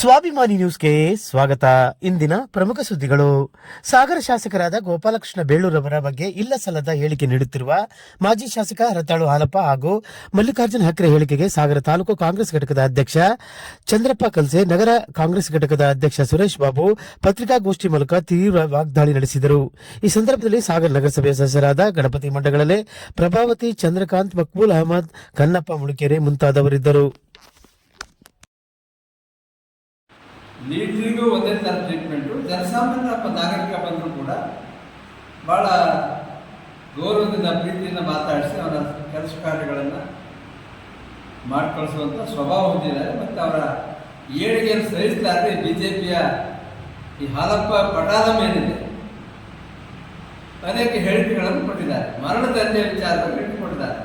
ಸ್ವಾಭಿಮಾನಿ ನ್ಯೂಸ್ಗೆ ಸ್ವಾಗತ. ಇಂದಿನ ಪ್ರಮುಖ ಸುದ್ದಿಗಳು. ಸಾಗರ ಶಾಸಕರಾದ ಗೋಪಾಲಕೃಷ್ಣ ಬೇಳೂರವರ ಬಗ್ಗೆ ಇಲ್ಲಸಲ್ಲದ ಹೇಳಿಕೆ ನೀಡುತ್ತಿರುವ ಮಾಜಿ ಶಾಸಕ ಹರತಾಳು ಹಾಲಪ್ಪ ಹಾಗೂ ಮಲ್ಲಿಕಾರ್ಜುನ ಹಕ್ರೆ ಹೇಳಿಕೆಗೆ ಸಾಗರ ತಾಲೂಕು ಕಾಂಗ್ರೆಸ್ ಘಟಕದ ಅಧ್ಯಕ್ಷ ಚಂದ್ರಪ್ಪ ಕಲ್ಸೆ, ನಗರ ಕಾಂಗ್ರೆಸ್ ಘಟಕದ ಅಧ್ಯಕ್ಷ ಸುರೇಶ್ ಬಾಬು ಪತ್ರಿಕಾಗೋಷ್ಠಿ ಮೂಲಕ ತೀವ್ರ ವಾಗ್ದಾಳಿ ನಡೆಸಿದರು. ಈ ಸಂದರ್ಭದಲ್ಲಿ ಸಾಗರ ನಗರಸಭೆಯ ಸದಸ್ಯರಾದ ಗಣಪತಿ ಮಂಡಗಳಲೆ, ಪ್ರಭಾವತಿ, ಚಂದ್ರಕಾಂತ್, ಮಕ್ಬೂಲ್ ಅಹಮದ್, ಕನ್ನಪ್ಪ ಮುಳುಕೆರೆ ಮುಂತಾದವರಿದ್ದರು. ಲೀಡ್ರಿಗೂ ಒಂದೇ ಥರ ಟ್ರೀಟ್ಮೆಂಟು. ಜನಸಾಮಾನ್ಯ ನಾಗರಿಕ ಬಂದರೂ ಕೂಡ ಭಾಳ ಗೌರವದಿಂದ ಪ್ರೀತಿಯಿಂದ ಮಾತಾಡಿಸಿ ಅವರ ಕೆಲಸ ಕಾರ್ಯಗಳನ್ನು ಮಾಡಿಕಳಿಸುವಂಥ ಸ್ವಭಾವ ಹೊಂದಿದ್ದಾರೆ. ಮತ್ತು ಅವರ ಏಳಿಗೆಯನ್ನು ಸಹಿಸಲಾರದೆ BJPಯ ಈ ಹಾಲಪ್ಪ ಪಟಾಲಂ ಏನಿದೆ ಅನೇಕ ಹೇಳಿಕೆಗಳನ್ನು ಕೊಟ್ಟಿದ್ದಾರೆ. ಮರಣದಂಧೆ ವಿಚಾರದಲ್ಲಿ ಇಟ್ಟುಕೊಂಡಿದ್ದಾರೆ.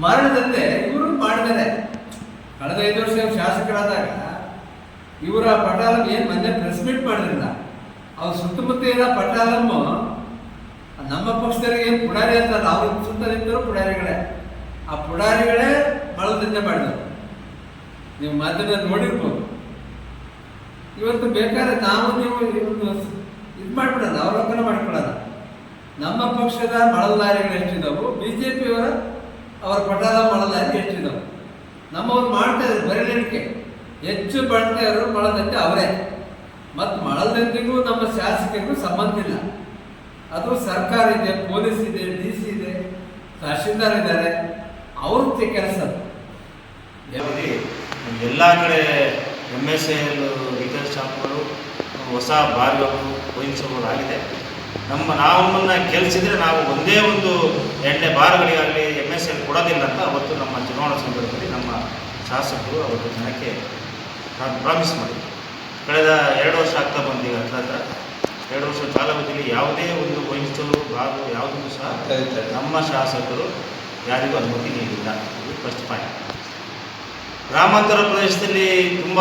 ಮರಣದಂಧೆ ಇವರು ಮಾಡಿದ್ದಾರೆ. ಕಳೆದ 5 ವರ್ಷ ಶಾಸಕರಾದಾಗ ಇವರ ಪಟಾಲಂ ಏನು ಮೊನ್ನೆ ಪ್ರೆಸ್ ಮೀಟ್ ಮಾಡಿರಲಿಲ್ಲ. ಅವ್ರ ಸುತ್ತಮುತ್ತ ಇರೋ ಪಟಾಲಮ್ಮು ನಮ್ಮ ಪಕ್ಷದವರಿಗೆ ಏನು ಪುಡಾರಿ ಅಂತಲ್ಲ, ಅವ್ರ ಸುತ್ತ ನಿಂತರು ಪುಡಾರಿಗಳೇ. ಆ ಪುಡಾರಿಗಳೇ ಮಳದಿಂದ ಮಾಡಿದರು. ನೀವು ಮಾಧ್ಯಮ ನೋಡಿರ್ಬೋದು. ಇವತ್ತು ಬೇಕಾದ್ರೆ ನಾವು ನೀವು ಇದು ಮಾಡಿಬಿಡೋಣ, ಅವಲೋಕನ ಮಾಡಿಕೊಳ್ಳೋಣ. ನಮ್ಮ ಪಕ್ಷದ ಮಳಲಾರಿಗಳು ಎಷ್ಟಿದ್ದವು, BJPಯವರ ಅವರ ಪಟಾಲ ಮಳಲಾರಿ ಎಷ್ಟಿದ್ದವು. ನಮ್ಮವ್ರು ಮಾಡ್ತಾ ಇದ್ರು ಬರಲಿಕ್ಕೆ ಹೆಚ್ಚು ಬಳಕೆಯವರು ಮಳದಂತೆ ಅವರೇ. ಮತ್ತು ಮಳದಂತೆಗೂ ನಮ್ಮ ಶಾಸಕರಿಗೂ ಸಂಬಂಧ ಇಲ್ಲ. ಅದು ಸರ್ಕಾರ ಇದೆ, ಪೊಲೀಸ್ ಇದೆ, DC ಇದೆ, ತಹಶೀಲ್ದಾರ್ ಇದ್ದಾರೆ, ಅವ್ರ ಕೆಲಸ. ಎಲ್ಲ ಕಡೆ MSL ರಿಟೇಲ್ ಶಾಪ್ಗಳು, ಹೊಸ ಬಾರ್ಗಳು, ವೈನ್ ಶಾಪ್ಗಳು ಆಗಿದೆ. ನಮ್ಮನ್ನು ಗೆಲ್ಲಿಸಿದ್ರೆ ನಾವು ಒಂದೇ ಒಂದು ಎಣ್ಣೆ ಬಾರ್ಗಳಿಗಾಗಲಿ MSL ಕೊಡೋದಿಲ್ಲ ಅಂತ ಅವತ್ತು ನಮ್ಮ ಚುನಾವಣಾ ಸಂದರ್ಭದಲ್ಲಿ ನಮ್ಮ ಶಾಸಕರು ಅವತ್ತು ಜನಕ್ಕೆ ನಾನು ಪ್ರಾಮಿಸ್ ಮಾಡಿ ಕಳೆದ 2 ವರ್ಷ ಆಗ್ತಾ ಬಂದೀಗ. ಹತ್ರ 2 ವರ್ಷ ಕಾಲಾವಧಿಯಲ್ಲಿ ಯಾವುದೇ ಒಂದು ವೈನ್ ಸ್ಟೋರು, ಬಾರು ಯಾವುದೂ ಸಹ ನಮ್ಮ ಶಾಸಕರು ಯಾರಿಗೂ ಅನುಮತಿ ನೀಡಿಲ್ಲ. ಇದು ಫಸ್ಟ್ ಪಾಯಿಂಟ್. ಗ್ರಾಮಾಂತರ ಪ್ರದೇಶದಲ್ಲಿ ತುಂಬ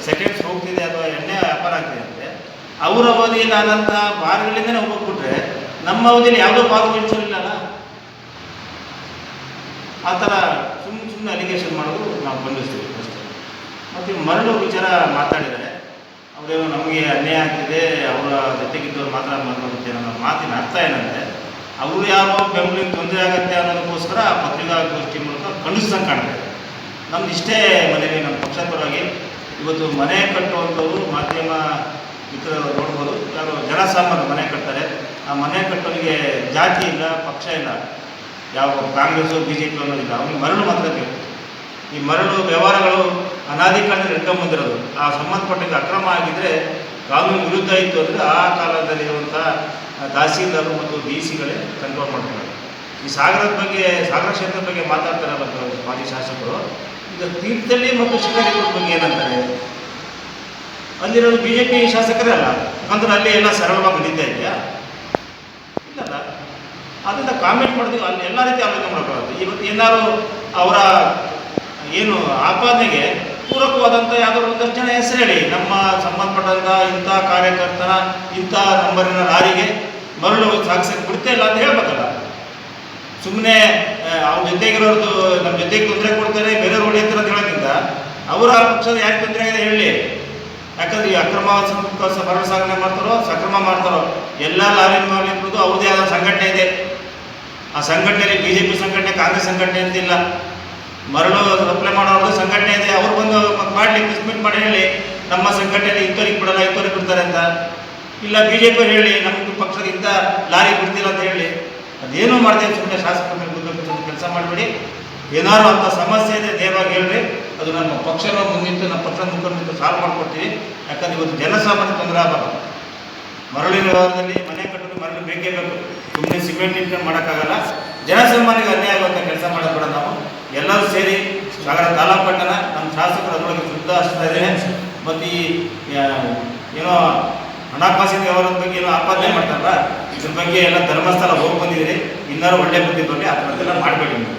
ಸೆಕೆಂಡ್ಸ್ ಹೋಗ್ತಿದೆ ಅಥವಾ ಎಣ್ಣೆ ವ್ಯಾಪಾರ ಆಗ್ತಿದೆ ಅಂದರೆ ಅವರ ಅವಧಿಯಲ್ಲಿ ಆದಂಥ ಬಾರ್ಗಳಿಂದನೇ ಹೋಗ್ಬಿಟ್ರೆ ನಮ್ಮ ಅವಧಿಯಲ್ಲಿ ಯಾವುದೋ ಬಾರ್ ವೈನ್ ಸ್ಟೋರ್ ಇಲ್ಲಲ್ಲ. ಆ ಥರ ಸುಮ್ಮನೆ ಅಲಿಗೇಷನ್ ಮಾಡೋದು ನಾವು ಖಂಡಿಸ್ತೀವಿ ಅಷ್ಟೇ. ಮತ್ತು ಮರಳು ವಿಚಾರ ಮಾತಾಡಿದ್ದಾರೆ. ಅವರೇನು ನಮಗೆ ಅನ್ಯಾಯ ಆಗ್ತಿದೆ, ಅವರ ಜೊತೆಗಿದ್ದವ್ರು ಮಾತ್ರ ಅನ್ನೋದಕ್ಕೆ ನನ್ನ ಮಾತಿನ ಅರ್ಥ ಏನಂದರೆ, ಅವರು ಯಾರೋ ಬೆಂಬಲಿಗೆ ತೊಂದರೆ ಆಗುತ್ತೆ ಅನ್ನೋದಕ್ಕೋಸ್ಕರ ಪತ್ರಿಕಾಗೋಷ್ಠಿ ಮೂಲಕ ಖಂಡಿಸ್ದಂಗೆ ಕಾಣ್ತಾರೆ. ನಮ್ದು ಇಷ್ಟೇ ಮನೆಗೆ ನಮ್ಮ ಪಕ್ಷದ ಪರವಾಗಿ ಇವತ್ತು ಮನೆ ಕಟ್ಟುವಂಥವ್ರು ಮಾಧ್ಯಮ ಮಿತ್ರರು ನೋಡ್ಬೋದು. ಯಾರು ಜನಸಾಮಾನ್ಯರು ಮನೆ ಕಟ್ತಾರೆ. ಆ ಮನೆ ಕಟ್ಟೋನಿಗೆ ಜಾತಿ ಇಲ್ಲ, ಪಕ್ಷ ಇಲ್ಲ, ಯಾವ ಕಾಂಗ್ರೆಸ್ಸು BJP ಅನ್ನೋದಿಲ್ಲ. ಅವ್ನಿಗೆ ಮರಳು ಮಾತ್ರ ಬೇಕು. ಈ ಮರಳು ವ್ಯವಹಾರಗಳು ಅನಾದಿ ಕಾಲದಲ್ಲಿ ಹಿಡ್ಕೊಂಬಂದಿರೋದು. ಆ ಸಂಬಂಧಪಟ್ಟಿದ್ದ ಅಕ್ರಮ ಆಗಿದ್ದರೆ ಕಾನೂನು ವಿರುದ್ಧ ಇತ್ತು ಅಂದರೆ ಆ ಕಾಲದಲ್ಲಿರುವಂಥ ತಹಸೀಲ್ದಾರರು ಮತ್ತು DCಗಳೇ ಕಂಟ್ರೋಲ್ ಮಾಡ್ತಾರೆ. ಈ ಸಾಗರದ ಬಗ್ಗೆ, ಸಾಗರ ಕ್ಷೇತ್ರದ ಬಗ್ಗೆ ಮಾತಾಡ್ತಾರೆ ಮಾಜಿ ಶಾಸಕರು. ಈಗ ತೀರ್ಥಹಳ್ಳಿ ಮತ್ತು ಶಿಕಾರಿಪುರ ಬಗ್ಗೆ ಏನಂತಾರೆ, ಅಲ್ಲಿರೋದು BJP ಶಾಸಕರೇ ಅಲ್ಲ ಅಂದ್ರೆ ಅಲ್ಲಿ ಎಲ್ಲ ಸರಳವಾಗಿ ನಡೀತಾ ಇದೆಯಾ? ಇಲ್ಲಲ್ಲ. ಅದರಿಂದ ಕಾಮೆಂಟ್ ಮಾಡಿದ್ವಿ, ಅಲ್ಲಿ ಎಲ್ಲ ರೀತಿ ಆಲೋಚನೆ ಮಾಡಬಾರ್ದು. ಇವತ್ತು ಏನಾದ್ರು ಅವರ ಏನು ಆಪಾದನೆಗೆ ಪೂರಕವಾದಂಥ ಯಾವುದಾದ್ರು ಒಂದಷ್ಟು ಜನ ಹೆಸರು ಹೇಳಿ, ನಮ್ಮ ಸಂಬಂಧಪಟ್ಟಂಥ ಇಂಥ ಕಾರ್ಯಕರ್ತನ ಇಂಥ ನಂಬರಿನ ಲಾರಿಗೆ ಮರಳು ಸಾಗಿಸಕ್ಕೆ ಬಿಡ್ತಾ ಇಲ್ಲ ಅಂತ ಹೇಳ್ಬೇಕಲ್ಲ. ಸುಮ್ಮನೆ ಅವ್ರ ಜೊತೆಗಿರೋದು ನಮ್ಮ ಜೊತೆಗೆ ತೊಂದರೆ ಕೊಡ್ತಾರೆ, ಬೇರೆಯವ್ರು ಹೊಡೆಯುತ್ತಾರೆ ಅಂತ ಹೇಳೋದ್ರಿಂದ ಅವರ ಪಕ್ಷದ ಯಾಕೆ ತೊಂದರೆ ಆಗಿದೆ ಹೇಳಿ. ಯಾಕಂದ್ರೆ ಈ ಅಕ್ರಮ ಮರಳು ಸಾಗಣೆ ಮಾಡ್ತಾರೋ, ಸಕ್ರಮ ಮಾಡ್ತಾರೋ, ಎಲ್ಲ ಲಾರಿ ಮಾಲೀಕರದು ಅವ್ರದ್ದೇ ಆದ ಸಂಘಟನೆ ಇದೆ. ಆ ಸಂಘಟನೆಯಲ್ಲಿ BJP ಸಂಘಟನೆ, ಕಾಂಗ್ರೆಸ್ ಸಂಘಟನೆ ಅಂತಿಲ್ಲ. ಮರಳು ಸಪ್ಲೈ ಮಾಡೋರ್ದು ಸಂಘಟನೆ ಇದೆ. ಅವ್ರು ಬಂದು ಮಾಡಲಿ, ಪ್ರೆಸ್ಮೀಟ್ ಮಾಡಿ ಹೇಳಿ ನಮ್ಮ ಸಂಘಟನೆಯಲ್ಲಿ ಇಂಥವ್ರಿಗೆ ಬಿಡಲ್ಲ, ಇಂಥವ್ರಿಗೆ ಬಿಡ್ತಾರೆ ಅಂತ. ಇಲ್ಲ BJP ಹೇಳಿ ನಮ್ಮ ಪಕ್ಷದ ಇಂಥ ಲಾರಿ ಬಿಡ್ತಿಲ್ಲ ಅಂತ ಹೇಳಿ. ಅದೇನೂ ಮಾಡ್ತೇವೆ. ಸುಮ್ಮನೆ ಶಾಸಕರ ಮೇಲೆ ಕೆಲಸ ಮಾಡಿಬಿಡಿ. ಏನಾದ್ರು ಅಂಥ ಸಮಸ್ಯೆ ಇದೆ ನೇರವಾಗಿ ಹೇಳ್ರಿ. ಅದು ನಮ್ಮ ಪಕ್ಷನ ಮುಂದಿಟ್ಟು, ನಮ್ಮ ಪಕ್ಷದ ಮುಖಂಡರು ಸಾಲ್ವ್ ಮಾಡಿಕೊಡ್ತೀವಿ. ಯಾಕಂದ್ರೆ ಇವತ್ತು ಜನಸಾಮಾನ್ಯ ತೊಂದರೆ ಆಗಬಾರ್ದು. ಮರಳಿನ ವ್ಯವಹಾರದಲ್ಲಿ ಮನೆ ಕಟ್ಟೋದು ಮರಳು ಬೇಕೇ ಬೇಕು. ಸುಮ್ಮನೆ ಸಿಮೆಂಟ್ ಇಟ್ಕೊಂಡು ಮಾಡೋಕ್ಕಾಗಲ್ಲ. ಜನಸಾಮಾನ್ಯರಿಗೆ ಅನ್ಯಾಯ ಆಗುವಂಥ ಕೆಲಸ ಮಾಡೋದು ಬೇಡ. ನಾವು ಎಲ್ಲರೂ ಸೇರಿ ಸಾಗರ ತಾಲೂಕು ಪಟ್ಟಣ ನಮ್ಮ ಶಾಸಕರು ಅದರೊಳಗೆ ಶುದ್ಧ ಹಚ್ತಾ ಇದ್ದೇನೆ. ಮತ್ತು ಈ ಏನೋ ಹಣಕಾಸಿನ ವ್ಯವಹಾರದ ಬಗ್ಗೆ ಏನೋ ಆಪಾದನೆ ಮಾಡ್ತಾರಲ್ಲ, ಇದ್ರ ಬಗ್ಗೆ ಎಲ್ಲ ಧರ್ಮಸ್ಥಳ ಹೋಗಿ ಬಂದಿದ್ದೀರಿ. ಇನ್ನಾರು ಒಳ್ಳೆ ಬುದ್ಧಿ ಬರಲಿ, ಆ ಥರದ್ದೆಲ್ಲ ಮಾಡಬೇಡಿ ನೀವು.